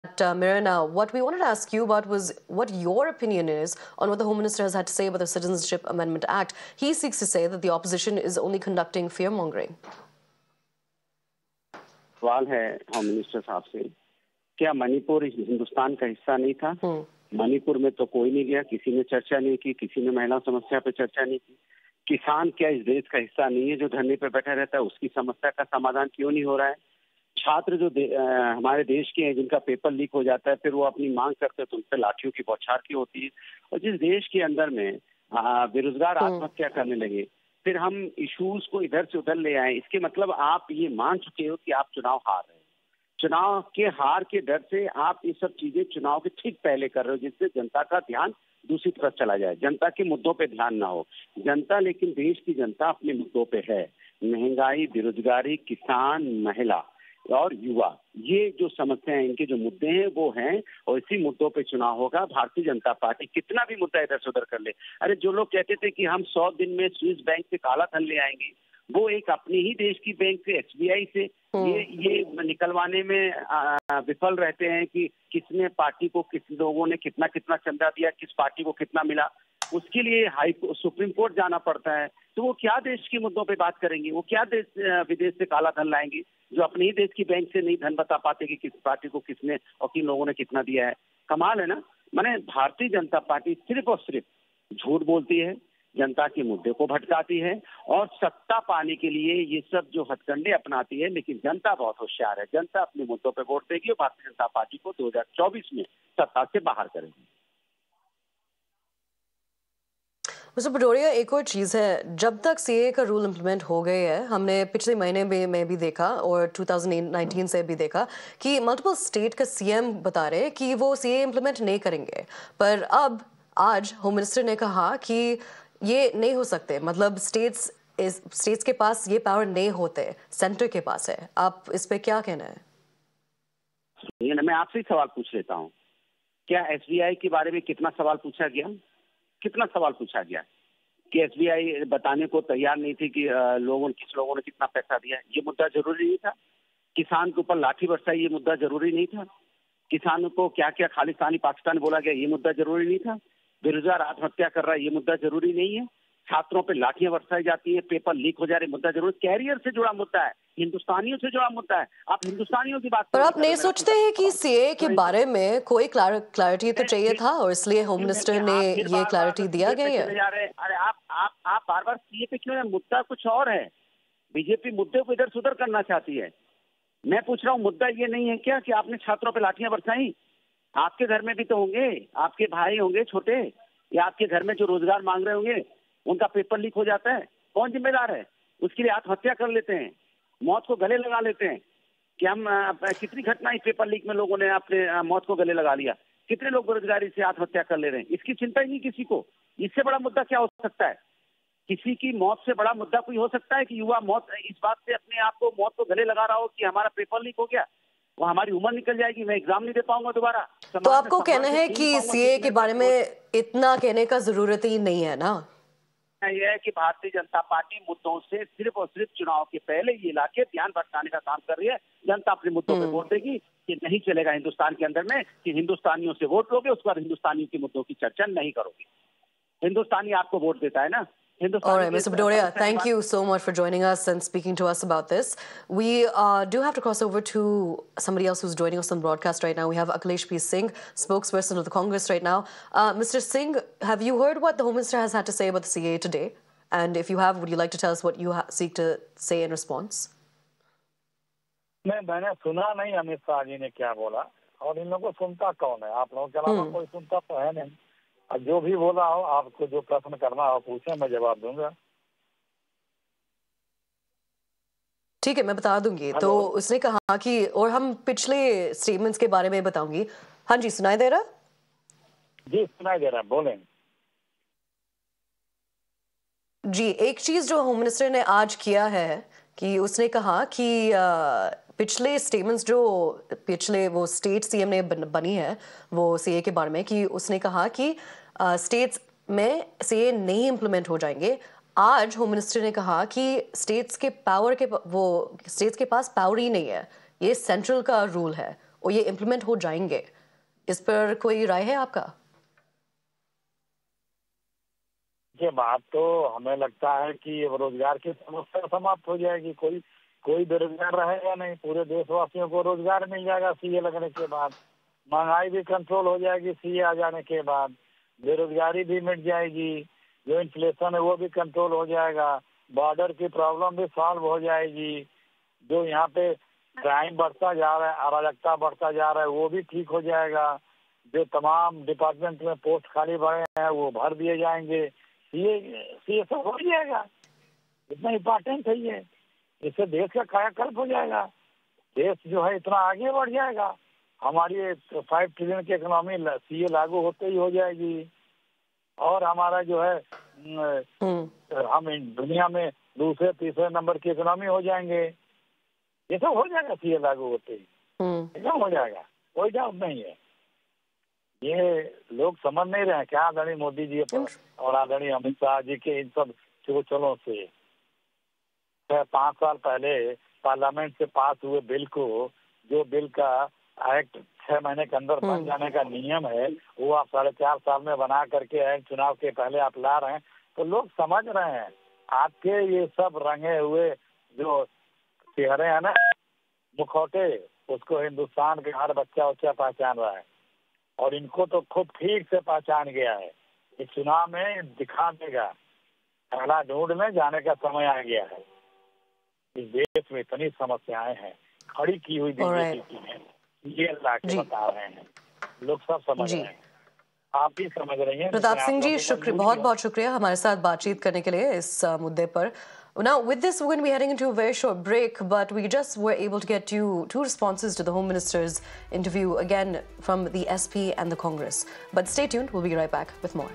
Mirror now. What we wanted to ask you about was what your opinion is on what the Home Minister has had to say about the Citizenship Amendment Act. He seeks to say that the opposition is only conducting fear-mongering. सवाल है home minister साहब से, क्या मणिपुर हिंदुस्तान का हिस्सा नहीं था? मणिपुर में तो कोई नहीं गया, किसी ने चर्चा नहीं की, किसी ने महिला समस्या पे चर्चा नहीं की। किसान क्या इस देश का हिस्सा नहीं है जो धरने पे बैठा रहता है? उसकी समस्या का समाधान क्यों नहीं हो रहा है? छात्र जो हमारे देश के हैं जिनका पेपर लीक हो जाता है, फिर वो अपनी मांग करते हैं तो उन पर लाठियों की बौछार की होती है। और जिस देश के अंदर में बेरोजगार आत्महत्या करने लगे, फिर हम इश्यूज को इधर से उधर ले आए, इसके मतलब आप ये मान चुके हो कि आप चुनाव हार रहे हैं। चुनाव के हार के डर से आप ये सब चीजें चुनाव के ठीक पहले कर रहे हो, जिससे जनता का ध्यान दूसरी तरफ चला जाए, जनता के मुद्दों पे ध्यान ना हो। जनता, लेकिन देश की जनता अपने मुद्दों पे है। महंगाई, बेरोजगारी, किसान, महिला और युवा, ये जो समस्याएं, इनके जो मुद्दे हैं वो हैं, और इसी मुद्दों पे चुनाव होगा। भारतीय जनता पार्टी कितना भी मुद्दा इधर से उधर कर ले, अरे जो लोग कहते थे कि हम 100 दिन में स्विस बैंक से काला धन ले आएंगे, वो एक अपने ही देश की बैंक से, एसबीआई से ये निकलवाने में विफल रहते हैं कि किसने पार्टी को, किस लोगों ने कितना कितना चंदा दिया, किस पार्टी को कितना मिला। उसके लिए सुप्रीम कोर्ट जाना पड़ता है। तो वो क्या देश के मुद्दों पे बात करेंगे? वो क्या देश विदेश से काला धन लाएंगे जो अपने ही देश की बैंक से नहीं धन बता पाते कि किस पार्टी को किसने और किन लोगों ने कितना दिया है? कमाल है ना। माने भारतीय जनता पार्टी सिर्फ और सिर्फ झूठ बोलती है, जनता के मुद्दे को भटकाती है और सत्ता पाने के लिए ये सब जो हथकंडे अपनाती है। लेकिन जनता बहुत होशियार है, जनता अपने मुद्दों पे वोट देगी और भारतीय जनता पार्टी को 2024 में सत्ता से बाहर करेगी। मिस्टर भदौरिया, एक और चीज़ है, जब तक सीए का रूल इम्प्लीमेंट हो गए है, हमने पिछले महीने में भी देखा और 2019 से भी देखा कि मल्टीपल स्टेट का सीएम बता रहे हैं कि वो सीए इम्प्लीमेंट नहीं करेंगे। पर अब आज होम मिनिस्टर ने कहा कि ये नहीं हो सकते, मतलब स्टेट्स के पास ये पावर नहीं होते, सेंटर के पास है। आप इस पे क्या कहना है? मैं आपसे ही सवाल पूछ लेता हूँ, क्या एसबीआई के बारे में कितना सवाल पूछा गया? कितना सवाल पूछा गया कि एसबीआई बताने को तैयार नहीं थी कि किस लोगों ने कितना पैसा दिया? ये मुद्दा जरूरी नहीं था? किसान के ऊपर लाठी बरसाई, ये मुद्दा जरूरी नहीं था? किसानों को क्या क्या खालिस्तानी पाकिस्तान बोला गया, ये मुद्दा जरूरी नहीं था? बेरोजगार आत्महत्या कर रहा है, ये मुद्दा जरूरी नहीं है? छात्रों पे लाठियां बरसाई जाती है, पेपर लीक हो जा रहे, मुद्दा जरूर? कैरियर से जुड़ा मुद्दा है, हिंदुस्तानियों से जुड़ा मुद्दा है। आप हिंदुस्तानियों की बात पर आप नहीं सोचते हैं कि सीए के बारे में कोई क्लैरिटी तो चाहिए था और इसलिए होम मिनिस्टर ने ये क्लैरिटी दिया गया है? अरे आप बार बार सीए पे क्यों? मुद्दा कुछ और है। बीजेपी मुद्दे को इधर से उधर करना चाहती है। मैं पूछ रहा हूँ, मुद्दा ये नहीं है क्या कि आपने छात्रों पे लाठियां बरसाई? आपके घर में भी तो होंगे, आपके भाई होंगे छोटे, या आपके घर में जो रोजगार मांग रहे होंगे, उनका पेपर लीक हो जाता है, कौन जिम्मेदार है? उसके लिए आत्महत्या कर लेते हैं, मौत को गले लगा लेते हैं। कि हम कितनी घटनाएं पेपर लीक में लोगों ने अपने मौत को गले लगा लिया, कितने लोग बेरोजगारी से आत्महत्या कर ले रहे हैं, इसकी चिंता ही नहीं किसी को। इससे बड़ा मुद्दा क्या हो सकता है? किसी की मौत से बड़ा मुद्दा कोई हो सकता है कि युवा मौत इस बात से अपने आप को मौत को गले लगा रहा हो कि हमारा पेपर लीक हो गया, वो हमारी उम्र निकल जाएगी, मैं एग्जाम नहीं दे पाऊंगा दोबारा। तो आपको कहना है कि सीए के बारे में इतना कहने का जरूरत ही नहीं है ना? यह है कि भारतीय जनता पार्टी मुद्दों से सिर्फ और सिर्फ चुनाव के पहले ये लाके ध्यान भटकाने का काम कर रही है। जनता अपने मुद्दों पे वोट देगी। कि नहीं चलेगा हिंदुस्तान के अंदर में कि हिंदुस्तानियों से वोट लोगे, उसके बाद हिंदुस्तानियों के मुद्दों की चर्चा नहीं करोगे। हिंदुस्तानी आपको वोट देता है ना। All right, Mr. Bhadoria, thank you so much for joining us and speaking to us about this. We do have to cross over to somebody else who's joining us on broadcast right now. We have Akhilesh P. Singh, spokesperson of the Congress right now. Mr. Singh, have you heard what the Home Minister has had to say about the CAA today? And if you have, would you like to tell us what you seek to say in response? मैंने सुना नहीं अमित शाह जी ने क्या बोला, और इन लोगों को सुनता कौन है? आप लोगों के अलावा कोई सुनता तो है नहीं। और जो भी बोला हो, आपको जो प्रश्न करना हो पूछे, मैं जवाब दूंगा। ठीक है, मैं बता दूंगी। तो उसने कहा कि, और हम पिछले स्टेटमेंट्स के बारे में बताऊंगी। हाँ जी, सुनाई दे रहा? जी सुनाई दे रहा, बोलें जी। एक चीज जो होम मिनिस्टर ने आज किया है कि उसने कहा कि पिछले स्टेटमेंट्स जो पिछले वो स्टेट सीएम ने बनी है वो सीए के बारे में, कि उसने कहा कि स्टेट्स में सीए नहीं इम्प्लीमेंट हो जाएंगे। आज होम मिनिस्टर ने कहा कि स्टेट्स के पास पावर ही नहीं है, ये सेंट्रल का रूल है। और ये इम्प्लीमेंट हो जाएंगे। इस पर कोई राय है आपका? ये बात तो हमें लगता है कि रोजगार की समस्या समाप्त हो जाएगी। कोई बेरोजगार रहेगा नहीं, पूरे देशवासियों को रोजगार मिल जाएगा सीए लगने के बाद। महंगाई भी कंट्रोल हो जाएगी सीए आ जाने के बाद। बेरोजगारी भी मिट जाएगी, जो इन्फ्लेशन है वो भी कंट्रोल हो जाएगा। बॉर्डर की प्रॉब्लम भी सॉल्व हो जाएगी। जो यहाँ पे क्राइम बढ़ता जा रहा है, अराजकता बढ़ता जा रहा है, वो भी ठीक हो जाएगा। जो तमाम डिपार्टमेंट में पोस्ट खाली भरे हैं वो भर दिए जाएंगे। सीए सब हो जाएगा। इतना इम्पोर्टेंट है ये। इससे देश का कायाकल्प हो जाएगा। देश जो है इतना आगे बढ़ जाएगा। हमारी 5 ट्रिलियन की इकोनॉमी सीए लागू होते ही हो जाएगी। और हमारा जो है हम दुनिया में दूसरे तीसरे नंबर की इकोनॉमी हो जाएंगे। ये सब हो जाएगा सीए लागू होते ही। एकदम हो जाएगा, कोई डाउट नहीं है। ये लोग समझ नहीं रहे हैं क्या आदरणीय मोदी जी और आदरणीय अमित शाह जी के इन सब चलों से। 5 साल पहले पार्लियामेंट से पास हुए बिल को, जो बिल का एक्ट 6 महीने के अंदर बन जाने का नियम है, वो आप 4.5 साल में बना करके एक्ट चुनाव के पहले आप ला रहे हैं। तो लोग समझ रहे हैं आपके ये सब रंगे हुए जो चेहरे हैं ना, मुखौटे, उसको हिंदुस्तान के हर बच्चा पहचान रहा है। और इनको तो खुद ठीक से पहचान गया है। इस चुनाव में दिखा देगा। पहला ढूंढ में जाने का समय आ गया है। इस देश में इतनी समस्याएं हैं, खड़ी की हुई बीजेपी की है, ये ला के बता रहे हैं। लोग सब समझ रहे हैं, आप भी समझ रही हैं। प्रताप सिंह जी, शुक्रिया, बहुत बहुत शुक्रिया हमारे साथ बातचीत करने के लिए इस मुद्दे पर। Now, with this, we're going to be heading into a very short break, but we just were able to get you 2 responses to the Home Minister's interview, again from the SP and the Congress. But stay tuned, we'll be right back with more.